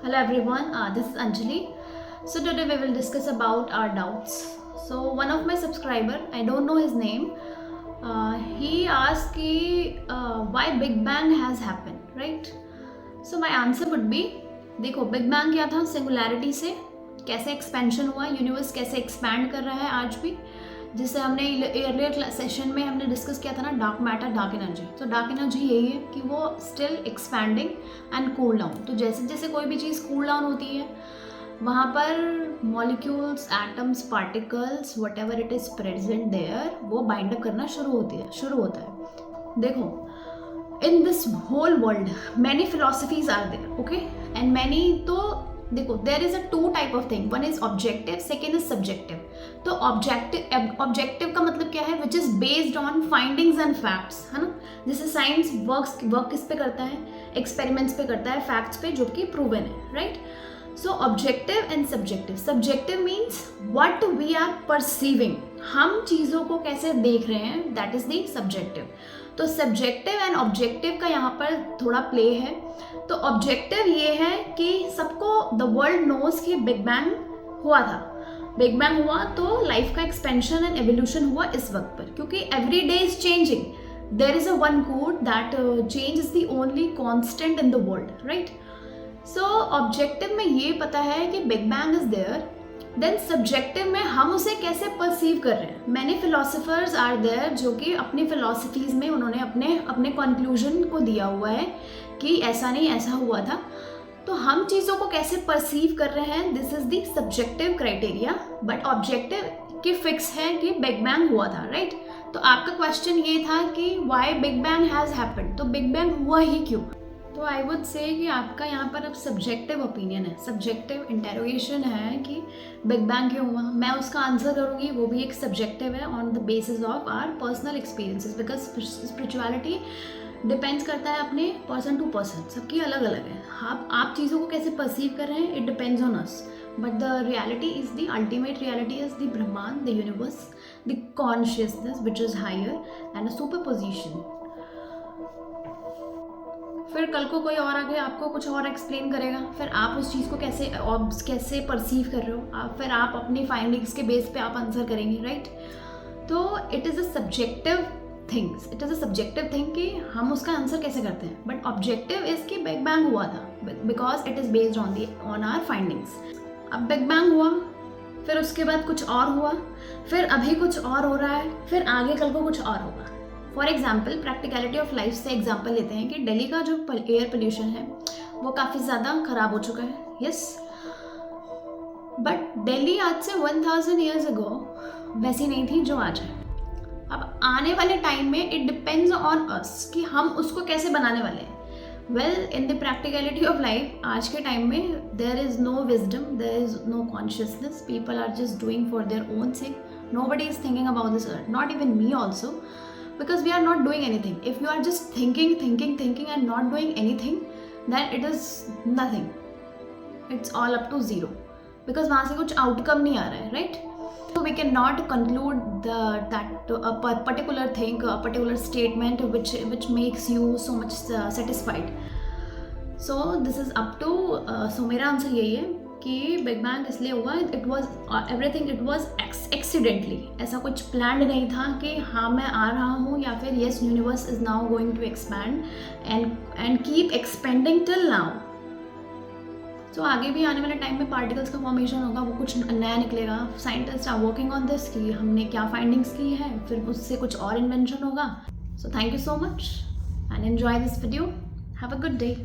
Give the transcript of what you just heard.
Hello everyone, this is Anjali. So today we will discuss about our doubts. So one of my subscriber, I don't know his name, he asked कि, why Big Bang has happened, right? So my answer would be, देखो Big Bang क्या था, singularity से कैसे expansion हुआ, universe कैसे expand कर रहा है आज भी, जिससे हमने अर्लियर सेशन में हमने डिस्कस किया था ना, डार्क मैटर, डार्क एनर्जी. तो डार्क एनर्जी यही है कि वो still expanding and cool down. तो जैसे जैसे कोई भी चीज़ कूल डाउन होती है वहाँ पर molecules, atoms, particles, whatever it is present there, वो बाइंड अप करना शुरू होता है. देखो, in this whole world many philosophies are there, okay, and many, तो देखो there is a two type of thing, one is objective, second is subjective. तो objective का मतलब क्या है, which is based on findings and facts, है ना. जैसे साइंस वर्क किस पे करता है, एक्सपेरिमेंट्स पे करता है, फैक्ट्स पे, जो कि प्रूवन है, right. So objective and subjective. Subjective means what we are perceiving, हम चीज़ों को कैसे देख रहे हैं, दैट इज द सब्जेक्टिव. तो सब्जेक्टिव एंड ऑब्जेक्टिव का यहाँ पर थोड़ा प्ले है. तो ऑब्जेक्टिव ये है कि सबको द वर्ल्ड नोज कि बिग बैंग हुआ था. बिग बैंग हुआ तो लाइफ का एक्सपेंशन एंड एवोल्यूशन हुआ इस वक्त पर, क्योंकि every day is changing. There is a one quote that change is the only constant in the world, right. So objective में ये पता है कि big bang is there. Then subjective में हम उसे कैसे परसीव कर रहे हैं. मैनी फिलोसफर्स आर देयर जो कि अपनी फिलोसफीज में उन्होंने अपने कंक्लूजन को दिया हुआ है कि ऐसा नहीं, ऐसा हुआ था. तो हम चीज़ों को कैसे परसीव कर रहे हैं, this is the subjective criteria. But objective की फिक्स है कि बिग बैंग हुआ था, राइट. तो आपका क्वेश्चन ये था कि why big bang has happened, तो बिग बैंग हुआ ही क्यों. तो आई वुड से कि आपका यहाँ पर अब सब्जेक्टिव ओपिनियन है, सब्जेक्टिव इंटेरोगेशन है कि बिग बैंग क्यों हुआ. मैं उसका आंसर करूँगी, वो भी एक सब्जेक्टिव है on the basis of our personal experiences, because spirituality depends करता है अपने पर्सन टू पर्सन, सबकी अलग अलग है. आप चीज़ों को कैसे परसीव कर रहे हैं, it depends on us. But the reality is the ultimate reality is the Brahmanda, the universe, the consciousness which is higher and a super position. फिर कल को कोई और आके आपको कुछ और एक्सप्लेन करेगा, फिर आप उस चीज़ को कैसे परसीव कर रहे हो, फिर आप अपनी फाइंडिंग्स के बेस पे आप आंसर करेंगे, राइट. तो it is a subjective things, it is a subjective thing कि हम उसका आंसर कैसे करते हैं. बट ऑब्जेक्टिव इज़ कि बिग बैंग हुआ था, because it is based on our findings. अब बिग बैंग हुआ, फिर उसके बाद कुछ और हुआ, फिर अभी कुछ और हो रहा है, फिर आगे कल को कुछ और होगा. For example, practicality of life से एग्जाम्पल लेते हैं कि दिल्ली का जो एयर पोल्यूशन है वो काफ़ी ज़्यादा ख़राब हो चुका है, यस. बट दिल्ली आज से 1000 ईयर्स अगो वैसी नहीं थी जो आज है. अब आने वाले टाइम में इट डिपेंड्स ऑन अस कि हम उसको कैसे बनाने वाले हैं. Well, in the practicality of life आज के टाइम में there is no wisdom, there is no consciousness. People are just doing for their own sake. Nobody is thinking about this earth, not even me also, because we are not doing anything. If you are just thinking and not doing anything, then it is nothing. It's all up to zero, because वहाँ से कुछ outcome नहीं आ रहा है, right? So we cannot conclude that a particular thing, a particular statement which makes you so much satisfied. So this is up to so मेरा answer यही है कि बिग बैंग इसलिए हुआ, it was everything, it was accidentally. ऐसा कुछ planned नहीं था कि हाँ मैं आ रहा हूँ, या फिर yes universe is now going to expand and keep expanding till now. तो आगे भी आने वाले टाइम में पार्टिकल्स का फॉर्मेशन होगा, वो कुछ नया निकलेगा. Scientist are working on this कि हमने क्या फाइंडिंग्स की है, फिर उससे कुछ और इन्वेंशन होगा. So thank you so much and enjoy this video. Have a good day.